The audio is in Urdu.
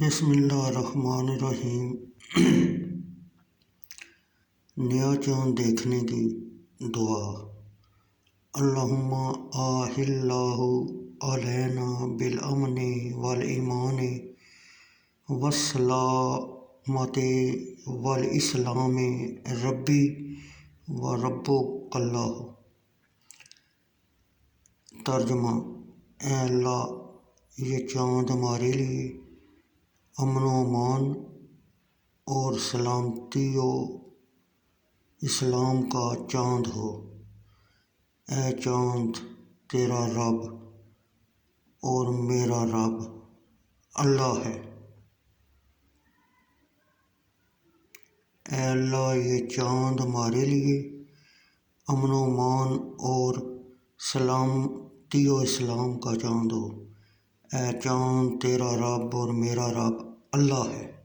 بسم اللہ الرحمن الرحیم۔ نیا چاند دیکھنے کی دعا۔ اللہم اللہ علینا بالامن والایمان والسلامت والاسلام ربی و ربک اللہ۔ ترجمہ: اے اللہ، یہ چاند ہمارے لیے امن و امان اور سلامتی و اسلام کا چاند ہو۔ اے چاند، تیرا رب اور میرا رب اللہ ہے۔ اے اللہ، یہ چاند ہمارے لیے امن و امان اور سلامتی و اسلام کا چاند ہو۔ اے چاند، تیرا رب اور میرا رب اللہ ہے۔